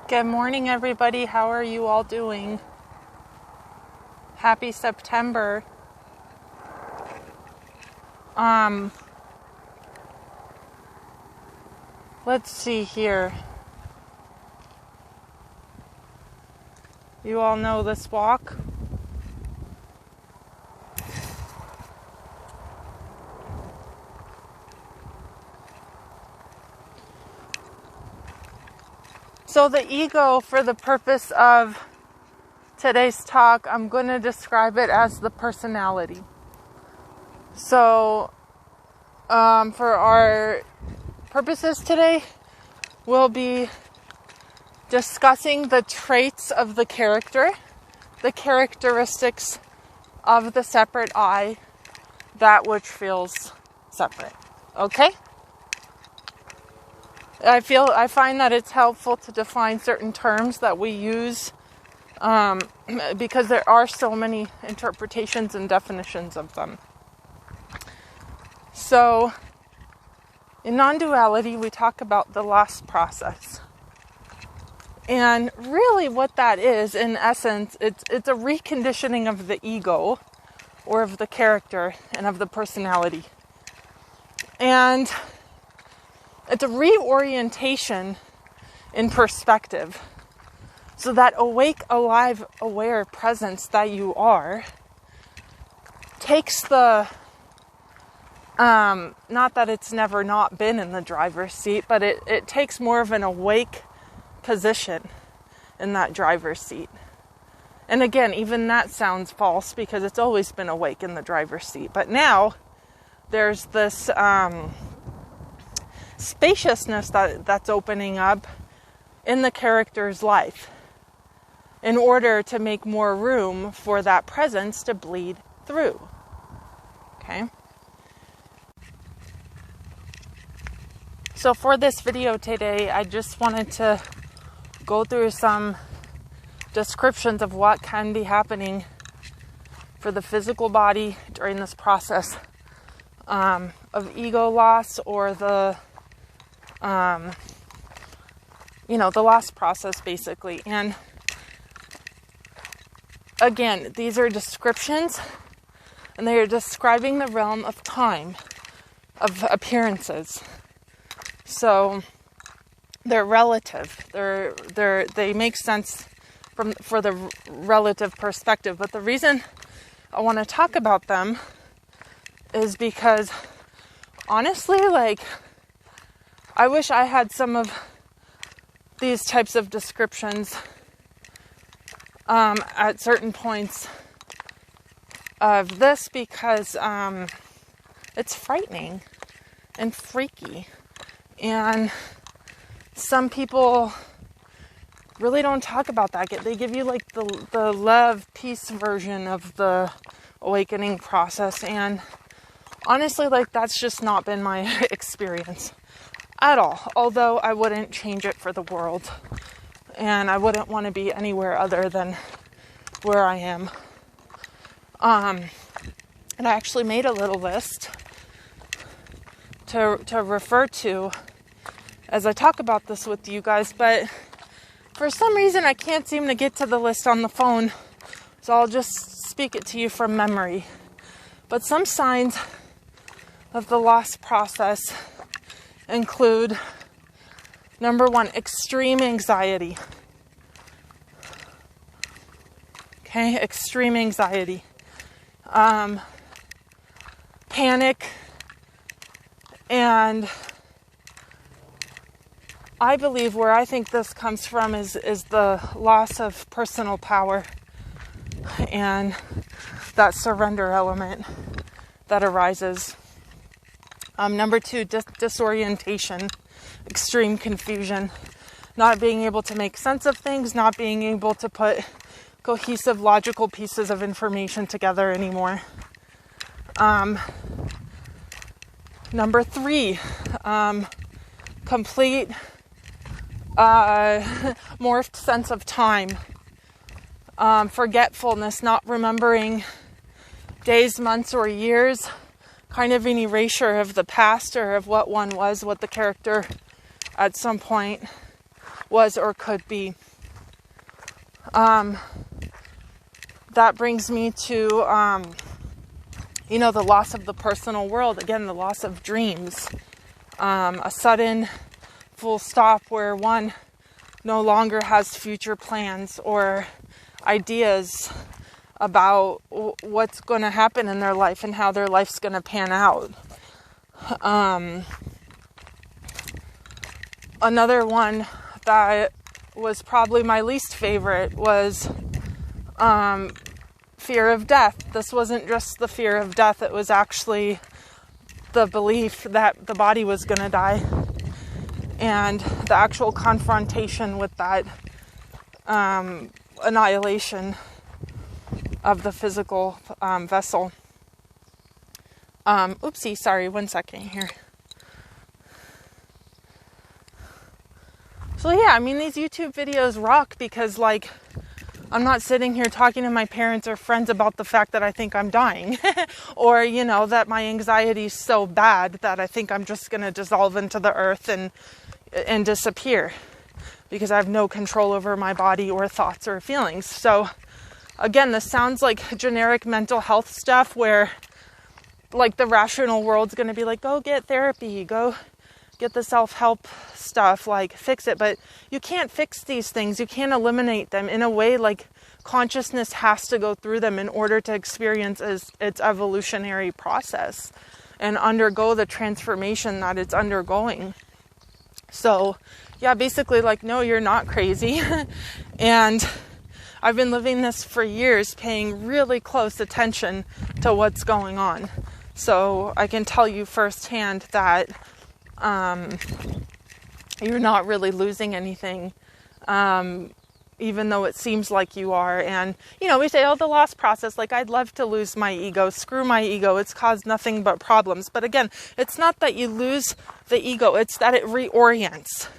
Good morning, everybody. How are you all doing? Happy September. Let's see here. You all know this walk? So the ego, for the purpose of today's talk, I'm going to describe it as the personality. So for our purposes today, we'll be discussing the traits of the character, the characteristics of the separate I, that which feels separate. Okay? I find that it's helpful to define certain terms that we use because there are so many interpretations and definitions of them. So, in non-duality, we talk about the loss process. And really what that is, in essence, it's a reconditioning of the ego, or of the character, and of the personality. And it's a reorientation in perspective. So that awake, alive, aware presence that you are takes the, not that it's never not been in the driver's seat, but it takes more of an awake position in that driver's seat. And again, even that sounds false because it's always been awake in the driver's seat. But now there's this spaciousness that's opening up in the character's life in order to make more room for that presence to bleed through. Okay? So for this video today, I just wanted to go through some descriptions of what can be happening for the physical body during this process of ego loss, or the the loss process, basically. And again, these are descriptions, and they are describing the realm of time, of appearances. So they're relative. They make sense for the relative perspective. But the reason I want to talk about them is because, honestly, I wish I had some of these types of descriptions at certain points of this, because it's frightening and freaky. And some people really don't talk about that. They give you the love, peace version of the awakening process. And honestly, that's just not been my experience at all. Although I wouldn't change it for the world. And I wouldn't want to be anywhere other than where I am. And I actually made a little list to refer to as I talk about this with you guys. But for some reason, I can't seem to get to the list on the phone. So I'll just speak it to you from memory. But some signs of the loss process include, number 1, extreme anxiety. Okay, extreme anxiety. Panic. And I believe where I think this comes from is the loss of personal power and that surrender element that arises. Number 2, disorientation, extreme confusion, not being able to make sense of things, not being able to put cohesive, logical pieces of information together anymore. Number 3, complete morphed sense of time, forgetfulness, not remembering days, months, or years, kind of an erasure of the past or of what one was, what the character at some point was or could be. That brings me to, the loss of the personal world. Again, the loss of dreams. A sudden full stop where one no longer has future plans or ideas about what's going to happen in their life and how their life's going to pan out. Another one that was probably my least favorite was fear of death. This wasn't just the fear of death, it was actually the belief that the body was going to die, and the actual confrontation with that annihilation of the physical vessel. Oopsie, sorry, 1 second here. So yeah, I mean, these YouTube videos rock because, like, I'm not sitting here talking to my parents or friends about the fact that I think I'm dying or, that my anxiety is so bad that I think I'm just going to dissolve into the earth and disappear because I have no control over my body or thoughts or feelings. So again, this sounds like generic mental health stuff where, like, the rational world's going to be like, go get therapy, go get the self-help stuff, like, fix it. But you can't fix these things. You can't eliminate them. In a way, like, consciousness has to go through them in order to experience its evolutionary process and undergo the transformation that it's undergoing. So, yeah, basically, like, no, you're not crazy. And I've been living this for years, paying really close attention to what's going on. So I can tell you firsthand that you're not really losing anything, even though it seems like you are. And, we say, the loss process, like, I'd love to lose my ego. Screw my ego. It's caused nothing but problems. But again, it's not that you lose the ego. It's that it reorients.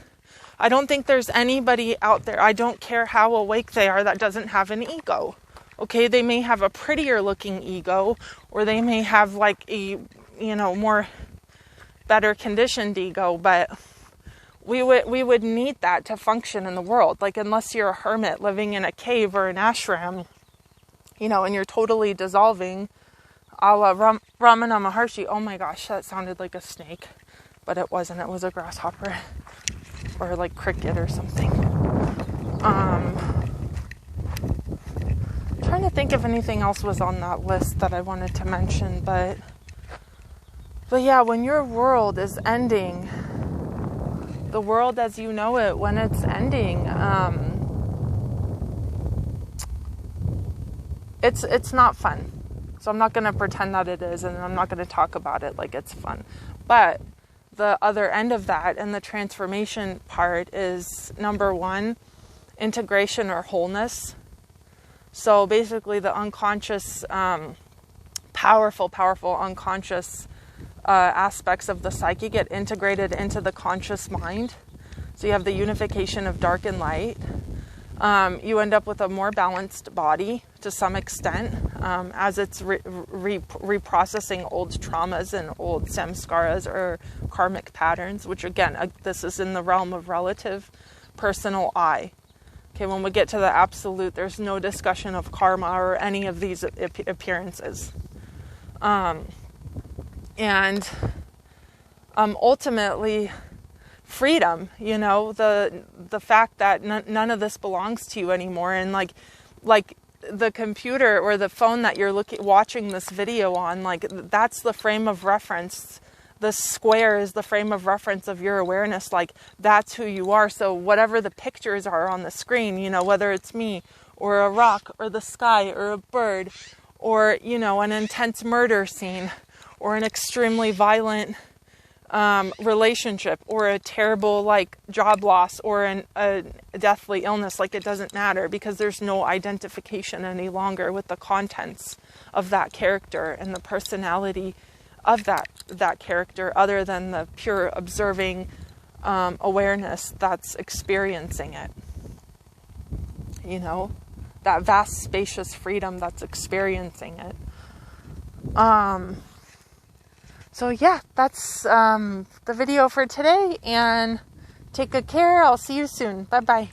I don't think there's anybody out there, I don't care how awake they are, that doesn't have an ego. Okay, they may have a prettier looking ego, or they may have, like, a, more better conditioned ego, but we would need that to function in the world. Like, unless you're a hermit living in a cave or an ashram, and you're totally dissolving, a la Ramana Maharshi. Oh my gosh, that sounded like a snake, but it wasn't. It was a grasshopper or, like, cricket or something. Trying to think if anything else was on that list that I wanted to mention, but yeah, when your world is ending, the world as you know it, when it's ending, it's not fun. So I'm not going to pretend that it is, and I'm not going to talk about it like it's fun. But the other end of that and the transformation part is, number one, integration or wholeness. So basically the unconscious, powerful unconscious aspects of the psyche get integrated into the conscious mind. So you have the unification of dark and light. You end up with a more balanced body to some extent, as it's reprocessing old traumas and old samskaras or karmic patterns, which again, this is in the realm of relative personal I. Okay, when we get to the absolute, there's no discussion of karma or any of these appearances. And ultimately, freedom, the fact that none of this belongs to you anymore. And like the computer or the phone that you're watching this video on, like, that's the frame of reference. The square is the frame of reference of your awareness. Like, that's who you are. So whatever the pictures are on the screen, whether it's me or a rock or the sky or a bird or, an intense murder scene or an extremely violent relationship or a terrible, like, job loss or a deathly illness, like, it doesn't matter, because there's no identification any longer with the contents of that character and the personality of that character, other than the pure observing awareness that's experiencing it. That vast, spacious freedom that's experiencing it. So yeah, that's the video for today, and Take good care. I'll see you soon. Bye-bye.